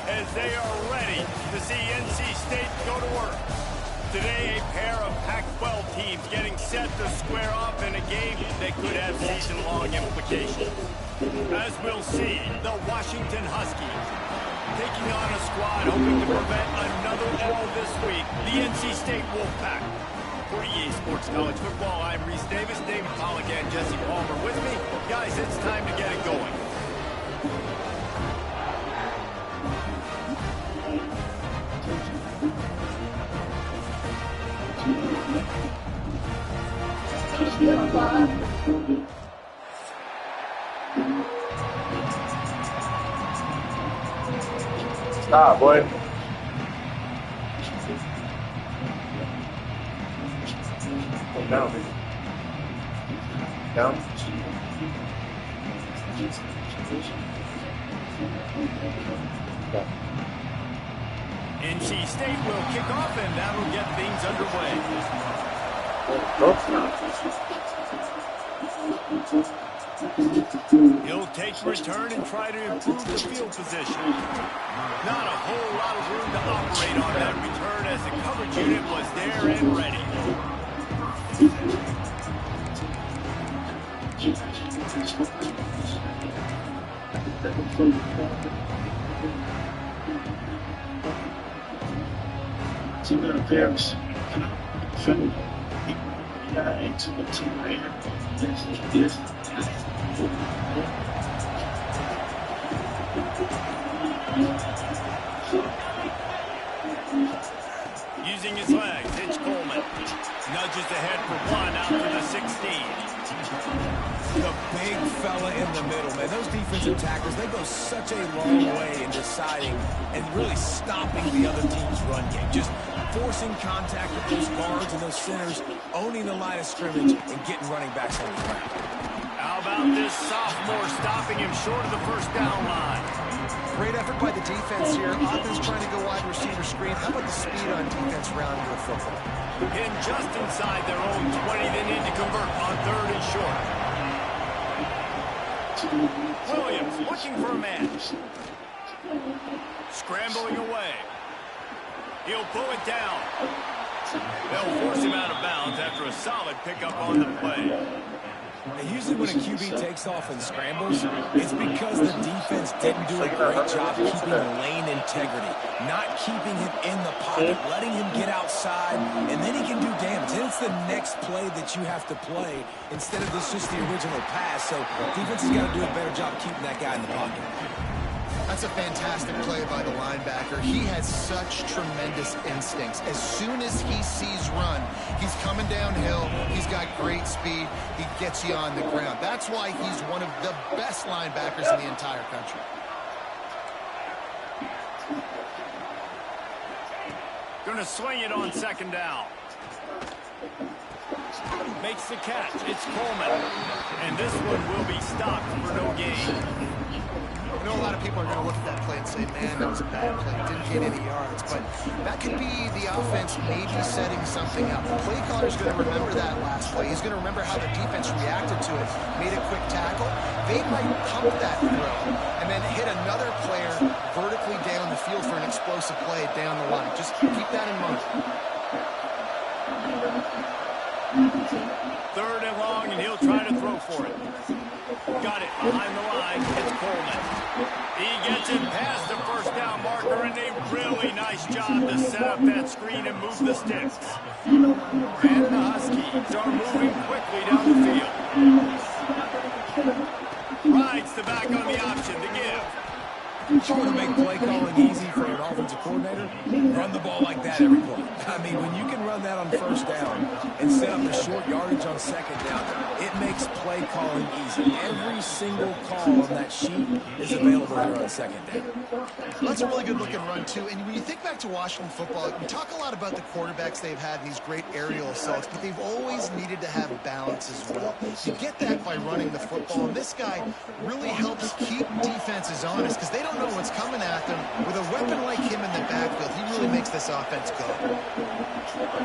as they are ready to see NC State go to work. Today, a pair of Pac-12 teams getting set to square off in a game that could have season-long implications. As we'll see, the Washington Huskies taking on a squad hoping to prevent another L this week, the NC State Wolfpack. For EA Sports College Football, I'm Reese Davis, David Pollack, and Jesse Palmer with me. Guys, it's time to get it going. Stop, boy. Down. Down. NC State will kick off, and that'll get things underway. He'll take return and try to improve the field position. Not a whole lot of room to operate on that return as the coverage unit was there and ready. Using his legs, it's Coleman. Nudges ahead for one out to the 16. The big fella in the middle, man. Those defensive tackles, they go such a long way in deciding and really stopping the other team's run game. Just forcing contact with those guards and those centers, owning the line of scrimmage, and getting running backs on the ground. How about this sophomore stopping him short of the first down line? Great effort by the defense here. Offense trying to go wide receiver screen. How about the speed on defense round the football? In just inside their own 20, they need to convert on 3rd and short. Williams looking for a man. Scrambling away. He'll pull it down. They'll force him out of bounds after a solid pickup on the play. And usually when a QB takes off and scrambles, it's because the defense didn't do a great job keeping lane integrity, not keeping him in the pocket, letting him get outside, and then he can do damage. And it's the next play that you have to play instead of just the original pass. So defense has got to do a better job keeping that guy in the pocket. That's a fantastic play by the linebacker. He has such tremendous instincts. As soon as he sees run, he's coming downhill. He's got great speed. He gets you on the ground. That's why he's one of the best linebackers in the entire country. Going to swing it on 2nd down. Makes the catch. It's Coleman. And this one will be stopped for no gain. I know a lot of people are going to look at that play and say, man, that was a bad play. Didn't get any yards. But that could be the offense maybe setting something up. The play caller's going to remember that last play. He's going to remember how the defense reacted to it. Made a quick tackle. They might pump that throw and then hit another player vertically down the field for an explosive play down the line. Just keep that in mind. 3rd and long, and he'll try to throw for it. Got it behind the line. It's Coleman. He gets it past the first down marker, and a really nice job to set up that screen and move the sticks. And the Huskies are moving quickly down the field. Rides the back on the option to give. If you want to make play calling easy for an offensive coordinator, run the ball like that every play. I mean, when you can run that on 1st down and set up a short yardage on 2nd down, it makes play calling easy. Every single call on that sheet is available here on 2nd down. That's a really good-looking run, too. And when you think back to Washington football, we talk a lot about the quarterbacks they've had in these great aerial assaults, but they've always needed to have balance as well. You get that by running the football, and this guy really helps keep defenses honest because they don't know what's coming at them. With a weapon like him in the backfield, he really makes this offense go.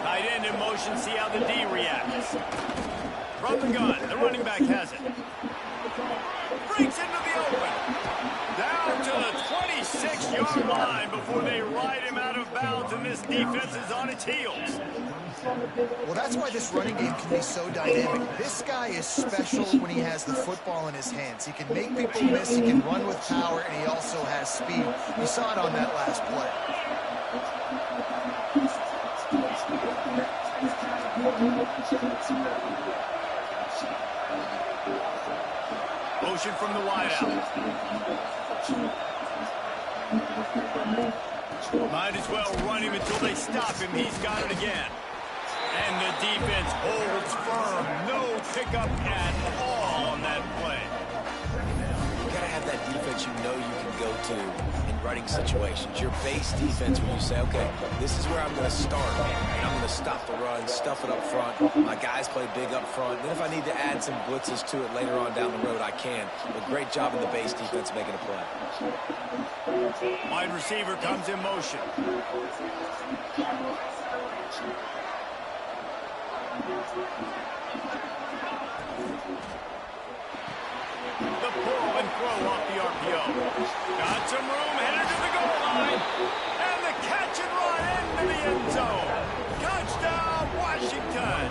Tight end in motion, see how the D reacts. From the gun, the running back has it. Breaks into the open. Down to the 26 40-yard line before they ride him out of bounds, and this defense is on its heels. Well, that's why this running game can be so dynamic. This guy is special when he has the football in his hands. He can make people miss, he can run with power, and he also has speed. You saw it on that last play. Motion from the wideout. Might as well run him until they stop him. He's got it again. And the defense holds firm. No pickup at all on that play. You got to have that defense you know you can go to in running situations. Your base defense where you say, okay, this is where I'm going to start. And I'm going to stop the run, stuff it up front. My guys play big up front. Then if I need to add some blitzes to it later on down the road, I can. But great job in the base defense making a play. Wide receiver comes in motion. The pull and throw off the RPO. Got some room, headed to the goal line. And the catch and run into the end zone. Touchdown, Washington.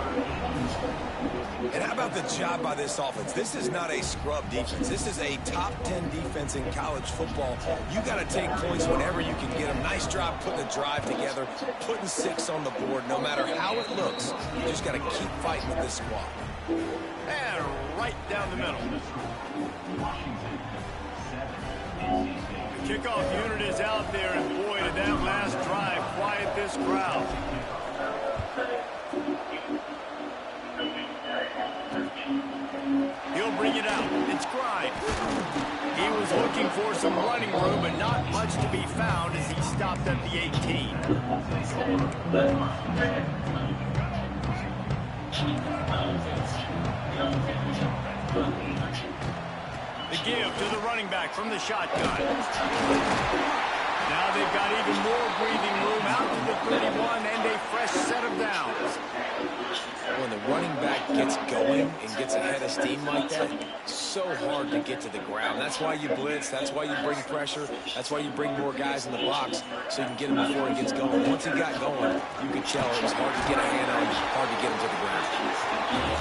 And how about the job by this offense? This is not a scrub defense. This is a top 10 defense in college football. You got to take points whenever you can get them. Nice job putting a drive together, putting 6 on the board. No matter how it looks, you just got to keep fighting with this squad. And right down the middle. The kickoff unit is out there, and boy, did that last drive quiet this crowd. He'll bring it out. It's Grimes. He was looking for some running room, but not much to be found as he stopped at the 18. The give to the running back from the shotgun. Now they've got even more breathing room out to the 31 and a fresh set of downs. When the running back gets going and gets ahead of steam like that, so hard to get to the ground. That's why you blitz. That's why you bring pressure. That's why you bring more guys in the box so you can get him before he gets going. Once he got going, you could tell it was hard to get a hand on him, hard to get him to the ground.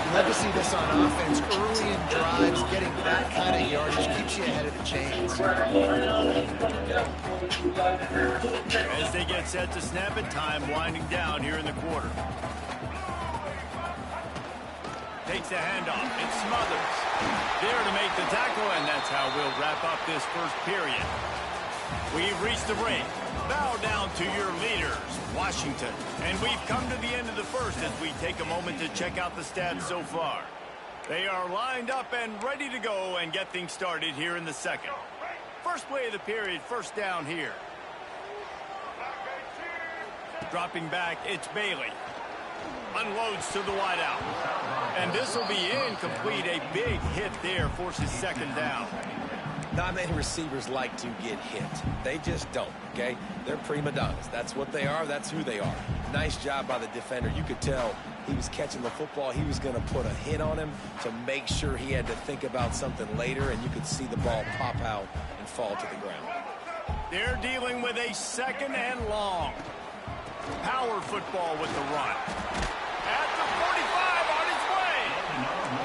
You love to see this on offense early in drives. Getting that kind of yardage keeps you ahead of the chains. As they get set to snap it, time winding down here in the quarter. Takes the handoff. It smothers. There to make the tackle, and that's how we'll wrap up this first period. We've reached the break. Bow down to your leaders, Washington. And we've come to the end of the first as we take a moment to check out the stats so far. They are lined up and ready to go and get things started here in the second. First play of the period, first down here. Dropping back, it's Bailey. Unloads to the wideout. And this will be incomplete. A big hit there forces second down. Not many receivers like to get hit. They just don't, okay? They're prima donnas. That's what they are. That's who they are. Nice job by the defender. You could tell he was catching the football. He was going to put a hit on him to make sure he had to think about something later, and you could see the ball pop out and fall to the ground. They're dealing with a second and long. Power football with the run. At the 45 on its way.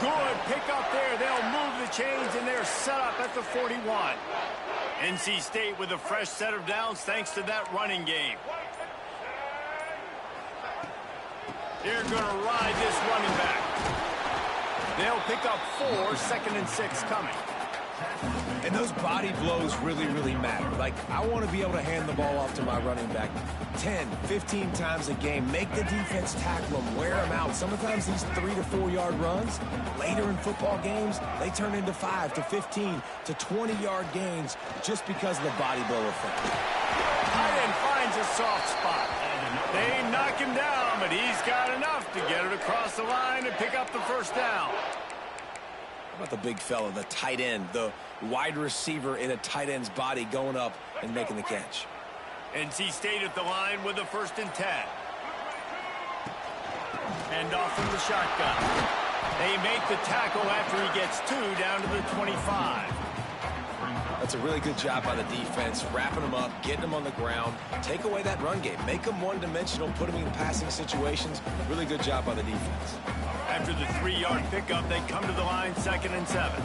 Good pick up there. They'll move the chains, and they're set up at the 41. NC State with a fresh set of downs thanks to that running game. They're going to ride this running back. They'll pick up 4, second and 6 coming. And those body blows really, really matter. Like, I want to be able to hand the ball off to my running back 10, 15 times a game. Make the defense tackle them, wear them out. Sometimes these 3 to 4 yard runs, later in football games, they turn into 5 to 15 to 20 yard gains just because of the body blow effect. Tight end finds a soft spot. They knock him down, but he's got enough to get it across the line and pick up the first down. How about the big fella, the tight end, the wide receiver in a tight end's body going up and making the catch? NC State at the line with a 1st and 10. And off from the shotgun. They make the tackle after he gets 2 down to the 25. That's a really good job by the defense, wrapping them up, getting them on the ground. Take away that run game. Make them one-dimensional, put them in passing situations. Really good job by the defense. After the 3-yard pickup, they come to the line 2nd and 7.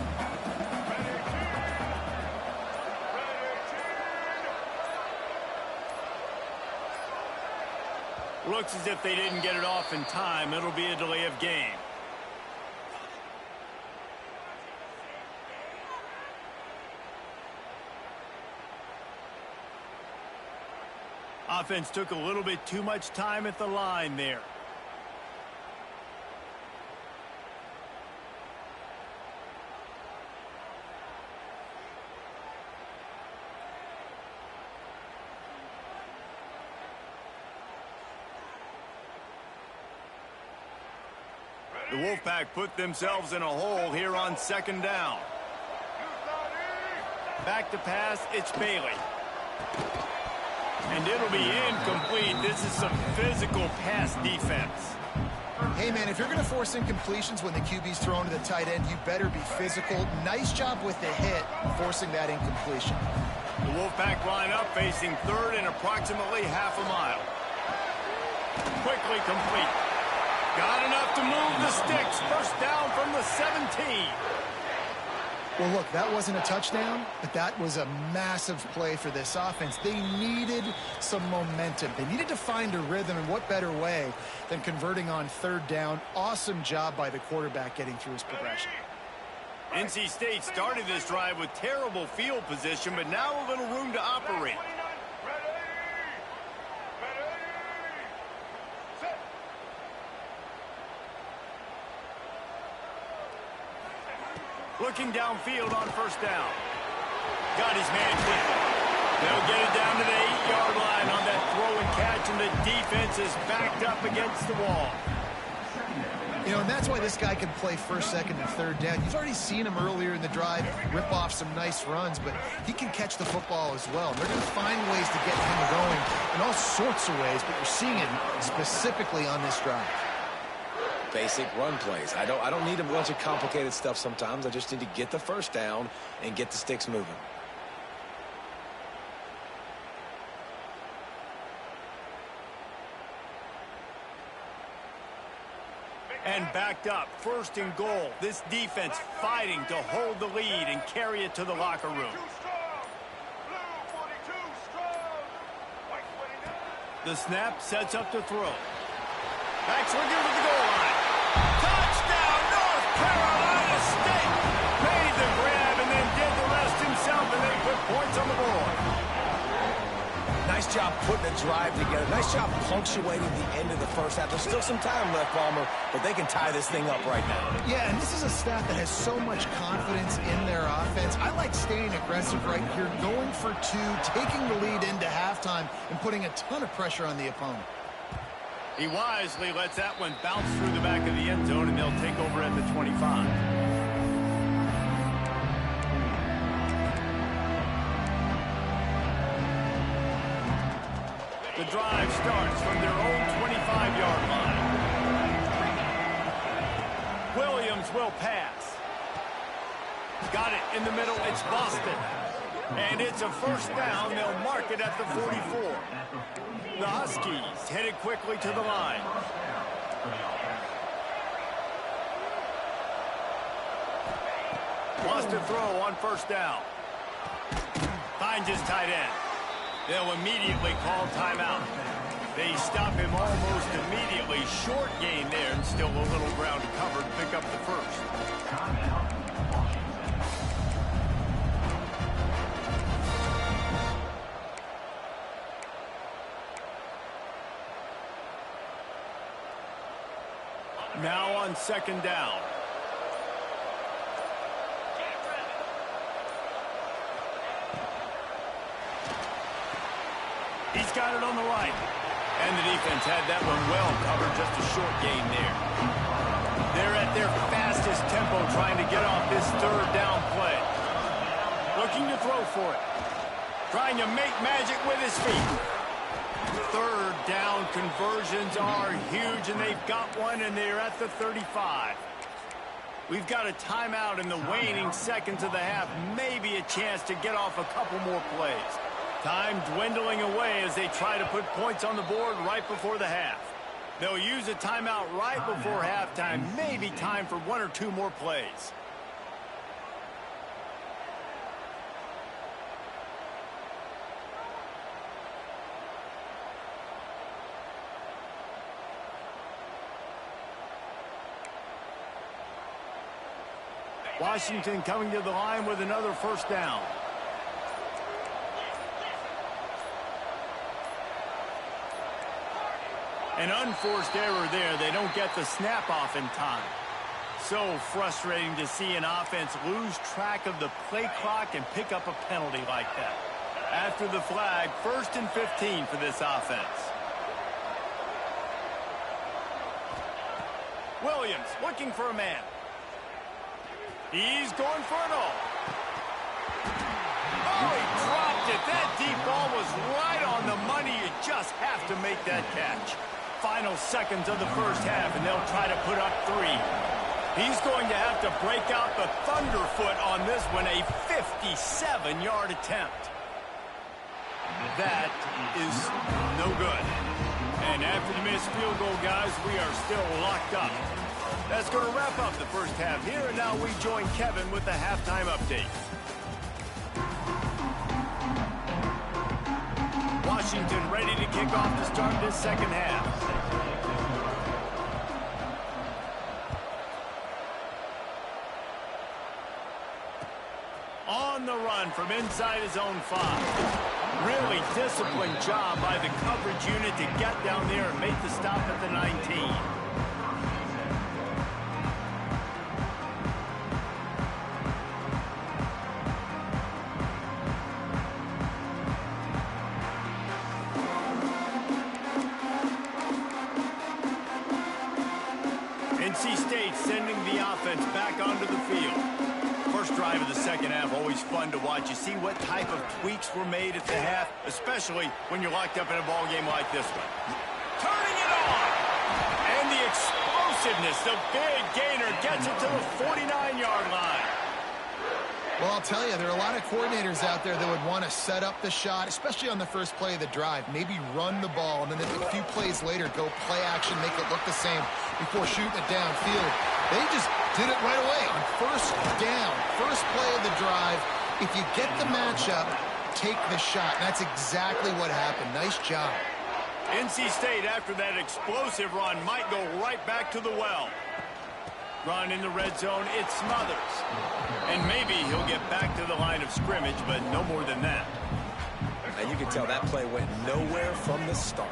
Looks as if they didn't get it off in time. It'll be a delay of game. Offense took a little bit too much time at the line there. The Wolfpack put themselves in a hole here on 2nd down. Back to pass, it's Bailey. And it'll be incomplete. This is some physical pass defense. Hey, man, if you're going to force incompletions when the QB's thrown to the tight end, you better be physical. Nice job with the hit, forcing that incompletion. The Wolfpack line up facing 3rd and approximately half a mile. Quickly complete. Got enough to move the sticks. First down from the 17. Well, look, that wasn't a touchdown, but that was a massive play for this offense. They needed some momentum. They needed to find a rhythm, and what better way than converting on 3rd down. Awesome job by the quarterback getting through his progression. NC State started this drive with terrible field position, but now a little room to operate. Looking downfield on 1st down. Got his man quickly. They'll get it down to the 8-yard line on that throw and catch, and the defense is backed up against the wall. You know, and that's why this guy can play 1st, 2nd, and 3rd down. You've already seen him earlier in the drive rip off some nice runs, but he can catch the football as well. They're going to find ways to get him going in all sorts of ways, but you're seeing it specifically on this drive. Basic run plays. I don't need a bunch of complicated stuff sometimes. I just need to get the 1st down and get the sticks moving. And backed up, 1st and goal. This defense fighting to hold the lead and carry it to the locker room. The snap sets up to throw. Back swinging to the goal line. Touchdown, North Carolina State! Made the grab and then did the rest himself, and they put points on the board. Nice job putting a drive together. Nice job punctuating the end of the 1st half. There's still some time left, Palmer, but they can tie this thing up right now. Yeah, and this is a staff that has so much confidence in their offense. I like staying aggressive right here, going for 2, taking the lead into halftime, and putting a ton of pressure on the opponent. He wisely lets that one bounce through the back of the end zone, and they'll take over at the 25. The drive starts from their own 25-yard line. Williams will pass. Got it in the middle. It's Boston. And it's a 1st down. They'll mark it at the 44. The Huskies headed quickly to the line. Wants to throw on 1st down. Finds his tight end. They'll immediately call timeout. They stop him almost immediately. Short gain there, and still a little ground to cover to pick up the 1st. Now on 2nd down. He's got it on the right. And the defense had that one well covered, just a short gain there. They're at their fastest tempo trying to get off this 3rd down play. Looking to throw for it. Trying to make magic with his feet. 3rd down conversions are huge, and they've got one, and they're at the 35. We've got a timeout in the waning seconds of the half. Maybe a chance to get off a couple more plays. Time dwindling away as they try to put points on the board right before the half. They'll use a timeout right before halftime. Maybe time for 1 or 2 more plays. Washington coming to the line with another first down. An unforced error there. They don't get the snap off in time. So frustrating to see an offense lose track of the play clock and pick up a penalty like that. After the flag, 1st and 15 for this offense. Williams looking for a man. He's going for it all. Oh, he dropped it. That deep ball was right on the money. You just have to make that catch. Final seconds of the first half, and they'll try to put up 3. He's going to have to break out the thunderfoot on this one, a 57-yard attempt. That is no good. And after the missed field goal, guys, we are still locked up. That's going to wrap up the first half here, and now we join Kevin with the halftime update. Washington ready to kick off to start this second half. On the run from inside his own 5. Really disciplined job by the coverage unit to get down there and make the stop at the 19. NC State sending the offense back onto the field. First drive of the second half, always fun to watch. You see what type of tweaks were made at the half, especially when you're locked up in a ball game like this one. Turning it on! And the explosiveness, the big gainer gets it to the 49-yard line. Well, I'll tell you, there are a lot of coordinators out there that would want to set up the shot, especially on the first play of the drive. Maybe run the ball, and then a few plays later, go play action, make it look the same before shooting it downfield. They just did it right away on first down, first play of the drive. If you get the matchup, take the shot. And that's exactly what happened. Nice job. NC State, after that explosive run, might go right back to the well. Run in the red zone, it smothers. And maybe he'll get back to the line of scrimmage, but no more than that. And you can tell that play went nowhere from the start.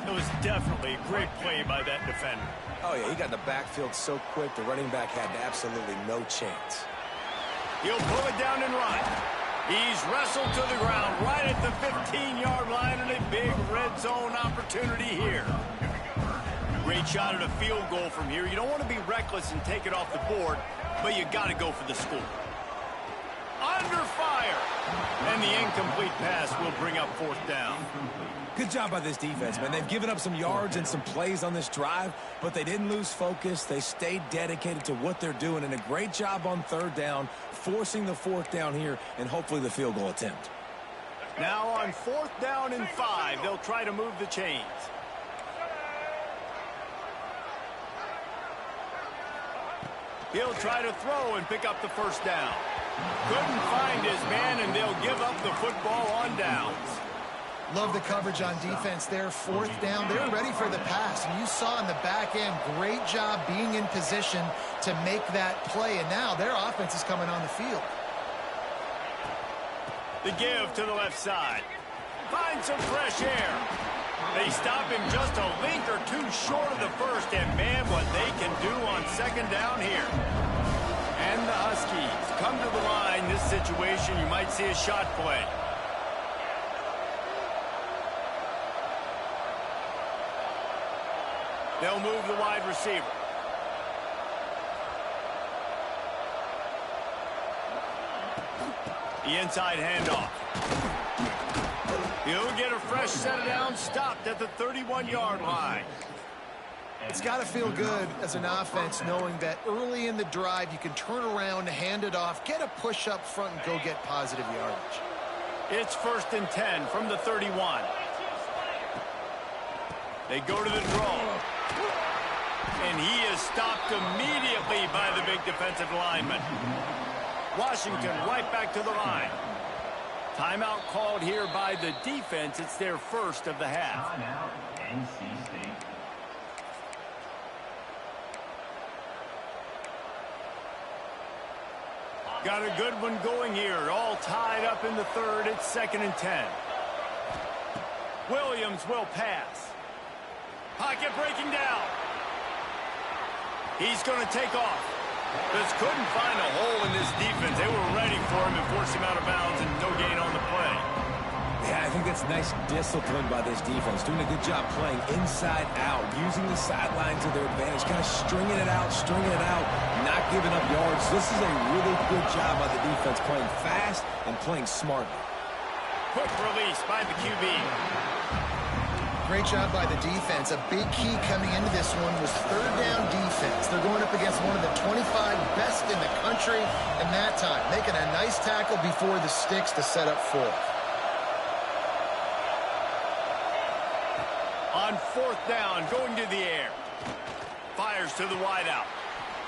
It was definitely a great play by that defender. Oh, yeah, he got in the backfield so quick, the running back had absolutely no chance. He'll pull it down and run. He's wrestled to the ground right at the 15-yard line, and a big red zone opportunity here. Great shot at a field goal from here. You don't want to be reckless and take it off the board, but you got to go for the score. Under fire. And the incomplete pass will bring up 4th down. Good job by this defense, man. They've given up some yards and some plays on this drive, but they didn't lose focus. They stayed dedicated to what they're doing, and a great job on 3rd down, forcing the 4th down here, and hopefully the field goal attempt. Now on 4th down and 5, they'll try to move the chains. He'll try to throw and pick up the first down. Couldn't find his man, and they'll give up the football on downs. Love the coverage on defense there. 4th down, they're ready for the pass. And you saw in the back end, great job being in position to make that play. And now their offense is coming on the field. The give to the left side. Find some fresh air. They stop him just a length or 2 short of the first. And man, what they can do on 2nd down here. And the Huskies come to the line. This situation, you might see a shot play. They'll move the wide receiver. The inside handoff. He'll get a fresh set of downs, stopped at the 31-yard line. It's got to feel good as an offense knowing that early in the drive you can turn around, hand it off, get a push up front, and go get positive yardage. It's 1st and 10 from the 31. They go to the draw. And he is stopped immediately by the big defensive lineman. Washington right back to the line. Timeout called here by the defense. It's their first of the half. Timeout, NC State. Got a good one going here. All tied up in the third. It's 2nd and 10. Williams will pass. Pocket breaking down. He's going to take off. Just couldn't find a hole in this defense. They were ready for him and forced him out of bounds, and no gain on the play. Yeah, I think that's nice discipline by this defense. Doing a good job playing inside out, using the sidelines to their advantage, kind of stringing it out, not giving up yards. This is a really good job by the defense, playing fast and playing smartly. Quick release by the QB. Great job by the defense. A big key coming into this one was third down defense. They're going up against one of the 25 best in the country in that time, making a nice tackle before the sticks to set up fourth. On 4th down, going to the air. Fires to the wideout.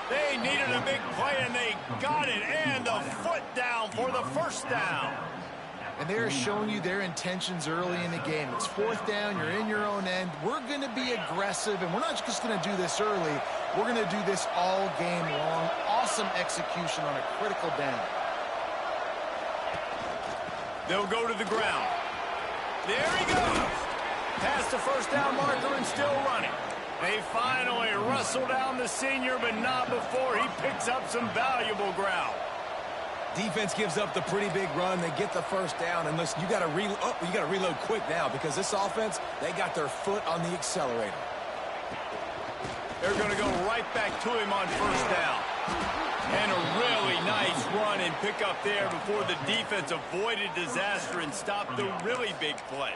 They needed a big play, and they got it. And the foot down for the first down. And they're showing you their intentions early in the game. It's 4th down. You're in your own end. We're going to be aggressive, and we're not just going to do this early. We're going to do this all game long. Awesome execution on a critical down. They'll go to the ground. There he goes. Past the first down marker and still running. They finally wrestle down the senior, but not before he picks up some valuable ground. Defense gives up the pretty big run. They get the first down, and listen, you got to reload quick now because this offense, they got their foot on the accelerator. They're going to go right back to him on first down. And a really nice run and pick up there before the defense avoided disaster and stopped the really big play.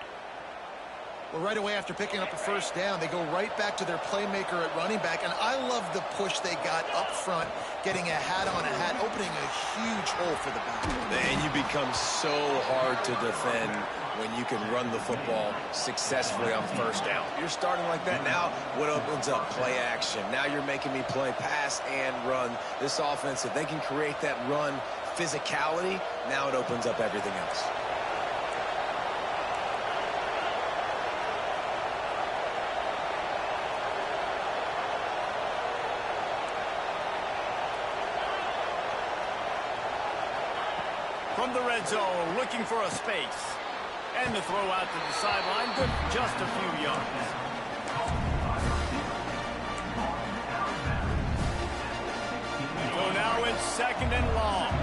Well, right away after picking up a first down, they go right back to their playmaker at running back. And I love the push they got up front, getting a hat on a hat, opening a huge hole for the back. And you become so hard to defend when you can run the football successfully on first down. You're starting like that. Now what opens up? Play action. Now you're making me play pass and run. This offense, if they can create that run physicality, now it opens up everything else. From the red zone, looking for a space. And the throw out to the sideline, good for just a few yards. So now it's 2nd and long.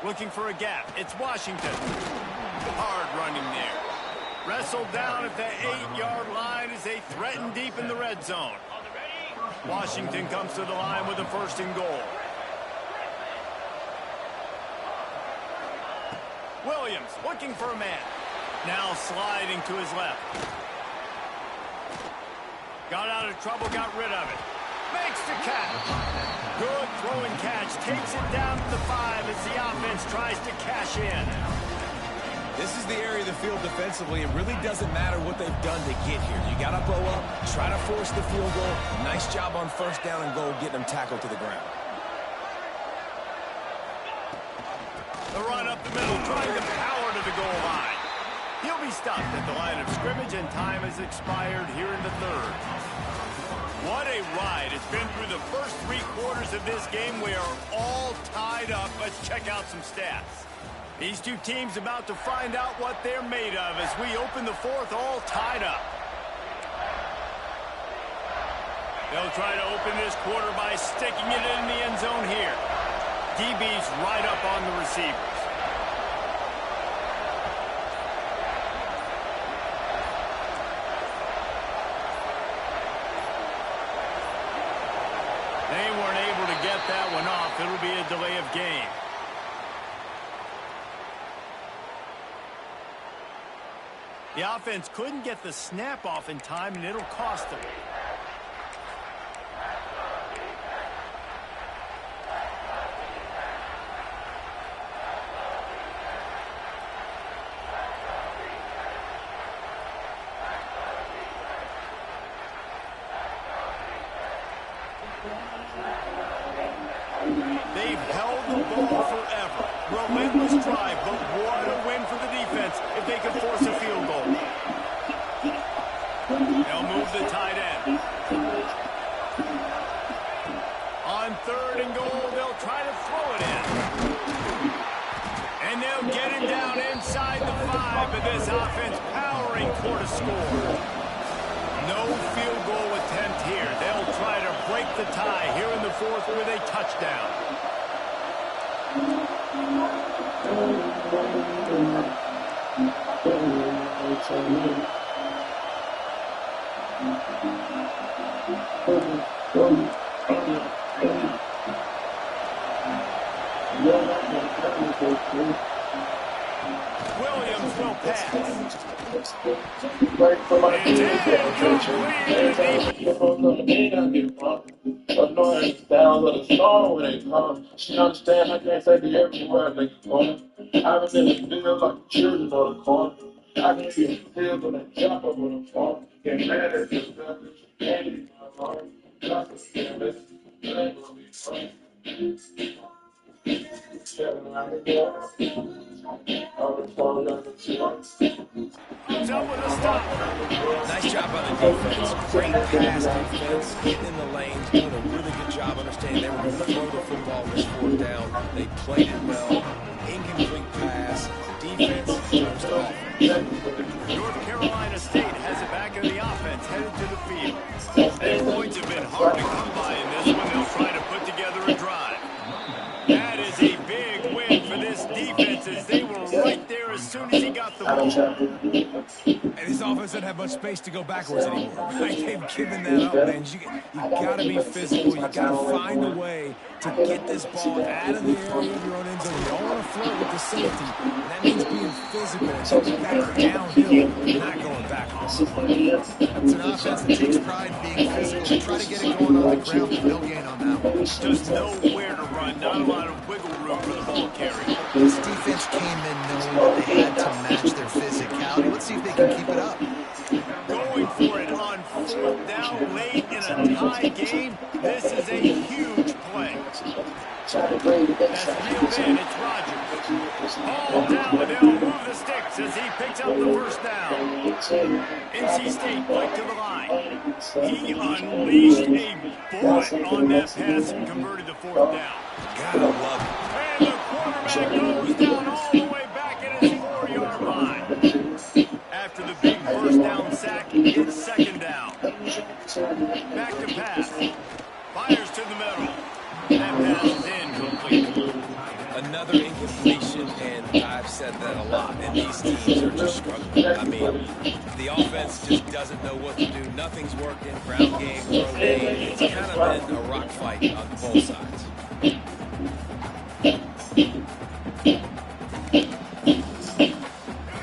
Looking for a gap. It's Washington. Hard running there. Wrestled down at the 8-yard line as they threaten deep in the red zone. Washington comes to the line with a 1st and goal. Williams looking for a man. Now sliding to his left. Got out of trouble, got rid of it. Makes the catch. Good throwing catch. Takes it down to the 5 as the offense tries to cash in. This is the area of the field defensively. It really doesn't matter what they've done to get here. You got to blow up, try to force the field goal. Nice job on first down and goal, getting them tackled to the ground. The run up the middle, trying to power to the goal line. He'll be stopped at the line of scrimmage, and time has expired here in the third. What a ride. It's been through the first 3 quarters of this game. We are all tied up. Let's check out some stats. These two teams about to find out what they're made of as we open the 4th, all tied up. They'll try to open this quarter by sticking it in the end zone here. DB's right up on the receivers. They weren't able to get get that one off. It'll be a delay of game. The offense couldn't get the snap off in time, and it'll cost them. They've held the ball forever. Relentless drive, but what a win for the defense if they can force a field goal. They'll move the tight end. On 3rd and goal, they'll try to throw it in. And they'll get him down inside the 5, but this offense powering toward a score. No field goal attempt here. They'll try to break the tie here in the 4th with a touchdown. Williams will pass. Annoying styles of the song when they come. She understand I can't say the every word they going. I've been in the field like children on the corner. I can see the field when they jump up on the farm. Get mad at yourself, can't eat my heart. Just to see this, it ain't gonna be fun. Comes up with a stop. Nice job on the defense. Great pass defense. Getting in the lanes. Doing a really good job understanding they were going to throw the football this 4th down. They played it well. Incomplete pass. Defense turns to offense. North Carolina State has it back in the offense, headed to the field. And points have been hard to come by in this one. They'll try to put together a drive. That is a big win for this defense as they were right there as soon as he got the ball. And this offense doesn't have much space to go backwards anymore. Right? They've given that up, man. You got to be physical. You got to find a way to get this ball out of the area of your own end zone. You don't want to flirt with the safety. And that means being physical. So you got to downhill, not going backwards. It's an offense that takes pride in being physical. They try to get it going on the ground, but no gain on that one. Just nowhere to run. Not a lot of wiggle room for the ball carrier. This defense came in knowing that they had to match their physicality. Let's see if they can keep it up. Going for it on 4th down late in a tie game. This is a huge play. That's reeled in. It's Rogers. Ball down. They'll move the sticks as he picks up the 1st down. NC State quick to the line. He unleashed a bullet on that pass and converted the 4th down. Gotta love it. And the quarterback goes down all the way back at his 4-yard line. After the big 1st down sack, it's 2nd down. Back to pass. Fires to the middle. That pass is incomplete. Another incompletion, and I've said that a lot, and these teams are just struggling. I mean, the offense just doesn't know what to do. Nothing's working. Ground game, throw game. It's kind of been a rock fight on both sides.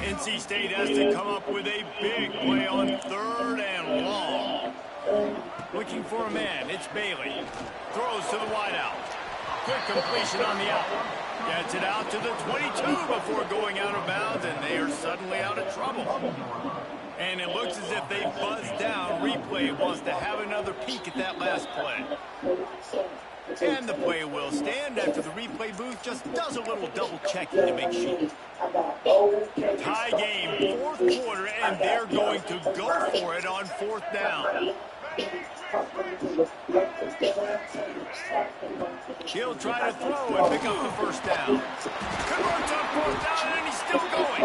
NC State has to come up with a big play on 3rd and long. Looking for a man. It's Bailey. Throws to the wideout. Quick completion on the out. Gets it out to the 22 before going out of bounds, and they are suddenly out of trouble. And it looks as if they buzzed down. Replay wants to have another peek at that last play. And the play will stand after the replay booth just does a little double checking to make sure. Tie game, 4th quarter, and they're going to go for it on 4th down. He'll try to throw and pick up the 1st down. Converts on 4th down, and he's still going.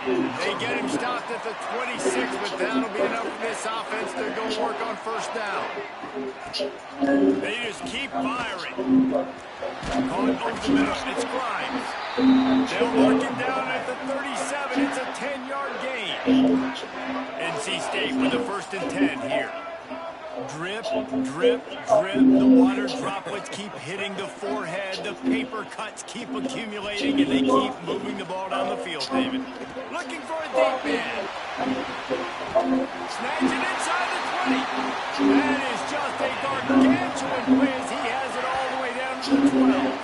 They get him stopped at the 26, but that'll be enough for this offense to go work on 1st down. They just keep firing. Caught over the middle. It's Grimes. They'll mark him down at the 37. It's a 10-yard gain. NC State with the 1st and 10 here. Drip, drip, drip. The water droplets keep hitting the forehead. The paper cuts keep accumulating, and they keep moving the ball down the field, David. Looking for a deep man. Snags it inside the 20. That is just a gargantuan play as he has it all the way down to the 12.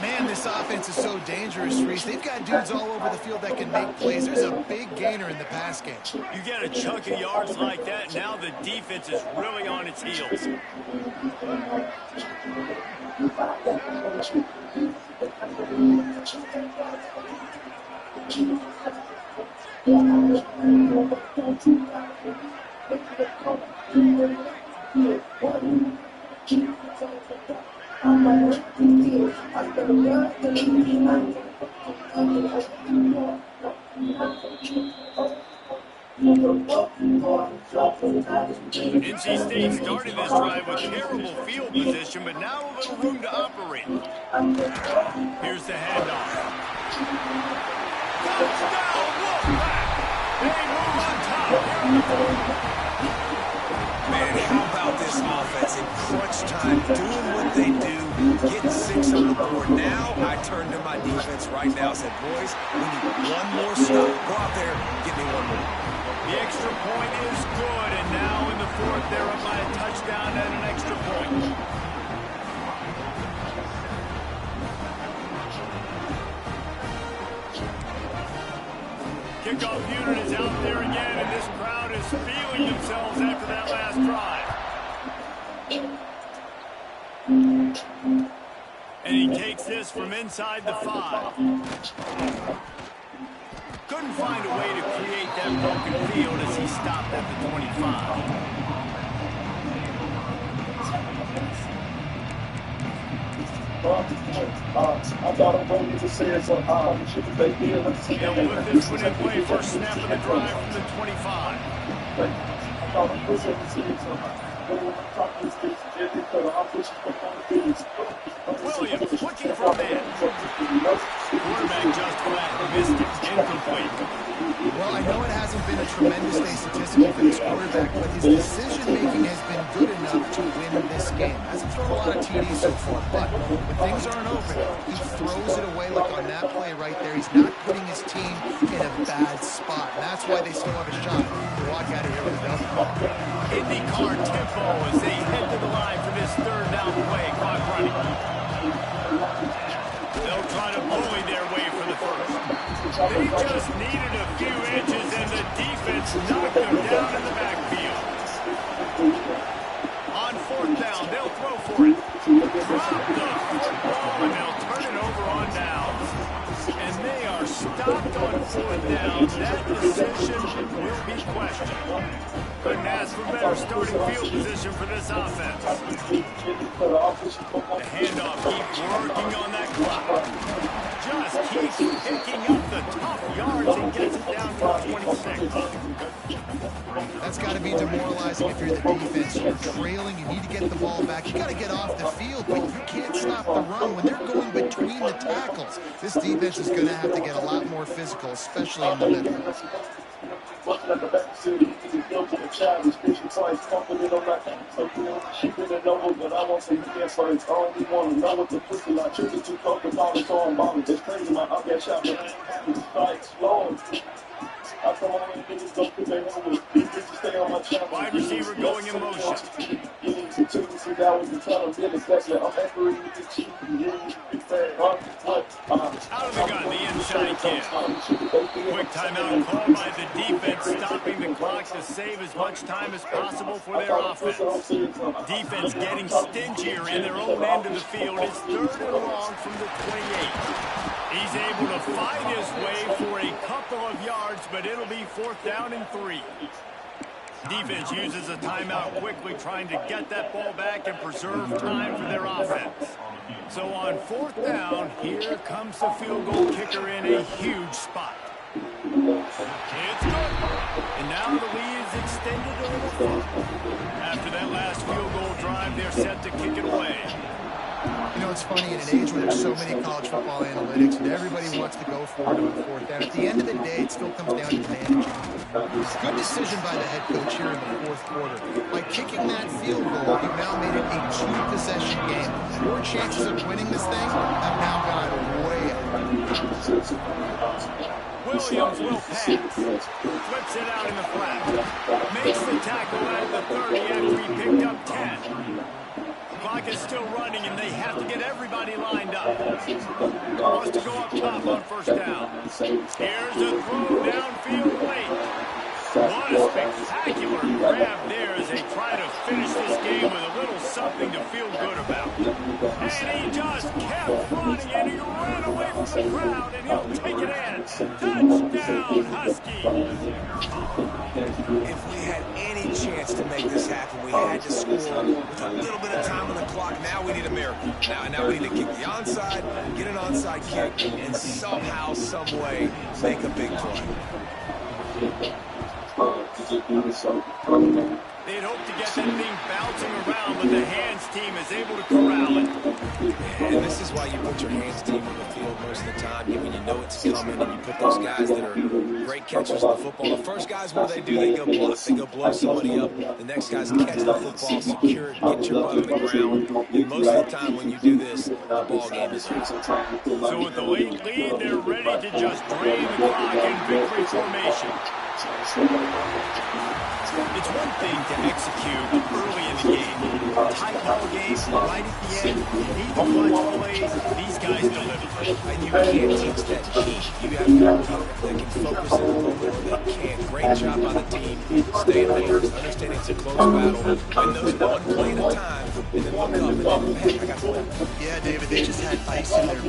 Man, this offense is so dangerous, Reese. They've got dudes all over the field that can make plays. There's a big gainer in the pass game. You get a chunk of yards like that, now the defense is really on its heels. NC State started this drive with terrible field position, but now a little room to operate. Here's the handoff. Touchdown, Wolfpack! They move on top. Man, how about this offense in crunch time, doing what they do, getting 6 on the board. Now I turn to my defense right now and said, boys, we need one more stop. Go out there, give me one more. The extra point is good, and now in the fourth, they're up by a touchdown and an extra point. Kickoff unit is out there again, and this crowd is feeling themselves after that last drive. And he takes this from inside the 5. Couldn't find a way to create that broken field as he stopped at the 25. I thought I wanted to say it so they feel like They'll put this one in play for a snap of the drive from the 25. Williams looking for a man. Quarterback just flat missed it. Incomplete. Well, I know it hasn't been a tremendous day statistically for this quarterback, but his decision-making has been good enough to win this game. Hasn't thrown a lot of TDs so far, but when things aren't open, he throws it away like on that play right there. He's not putting his team in a bad spot, and that's why they still have a shot to walk out of here with a W. IndyCar tempo as they head to the line for this third down play. Clock running. They'll try to bully their way for the first. They just needed a few inches, and the defense knocked them down in the backfield. On fourth down, they'll throw for it. Drop the football, and they'll turn it over on downs. And they are stopped on fourth down. That decision will be questioned. Couldn't ask for better starting field position for this offense. The handoff keeps working on that clock. Just keeps picking up the tough yards and gets it down to 26. That's got to be demoralizing if you're the defense. You're trailing, you need to get the ball back. You got to get off the field, but you can't stop the run when they're going between the tackles. This defense is going to have to get a lot more physical, especially in the middle. Wide receiver going in motion. Out of the gun, the inside kid. Quick timeout called by the defense, stopping the clock to save as much time as possible for their offense. Defense getting stingier in their own end of the field. It's third and long from the 28. He's able to find his way for a couple of yards, but it'll be fourth down and 3. Defense uses a timeout quickly, trying to get that ball back and preserve time for their offense. So on fourth down, here comes the field goal kicker in a huge spot. It's good. And now the lead is extended a little further. After that last field goal drive, they're set to kick it away. You know, it's funny, in an age where there's so many college football analytics and everybody wants to go for it on fourth down, at the end of the day, it still comes down to managing. Good decision by the head coach here in the fourth quarter. By kicking that field goal, you've now made it a two-possession game. Your chances of winning this thing have now gone way up. Williams will pass. Flips it out in the flat. Makes the tackle at the 30 after he picked up 10. Clock is still running, and they have to get everybody lined up. Wants to go up top on first down. Here's a throw downfield late. What a spectacular grab there as they try to finish this game with a little something to feel good about. And he just kept running, and he ran away from the crowd, and he'll take it in. Touchdown, Husky. If we had any chance to make this happen, we had to score with a little bit of time on the clock. Now we need a miracle. Now we need to kick the onside, get an onside kick, and somehow, some way, make a big play. They'd hope to get that thing bouncing around, but the hands team is able to corral it. And this is why you put your hands team on the field most of the time, when you know it's coming, and you put those guys that are great catchers of the football. The first guys, what do? They go block. They go blow somebody up. The next guys catch the football, secure it, get your butt on the ground. And most of the time when you do this, the ball game is over. So with the late lead, they're ready to just drain the clock in victory formation. It's one thing to execute early in the game. Tight ball game, right at the end, you need the clutch plays. These guys deliver. And you can't teach that cheat. You have people that can focus in the moment or they can't. Great job by the team. Staying focused, understanding it's a close battle. Win those one play at a time, and then look up and then, hey, I got to win. Yeah, David, they just had ice in their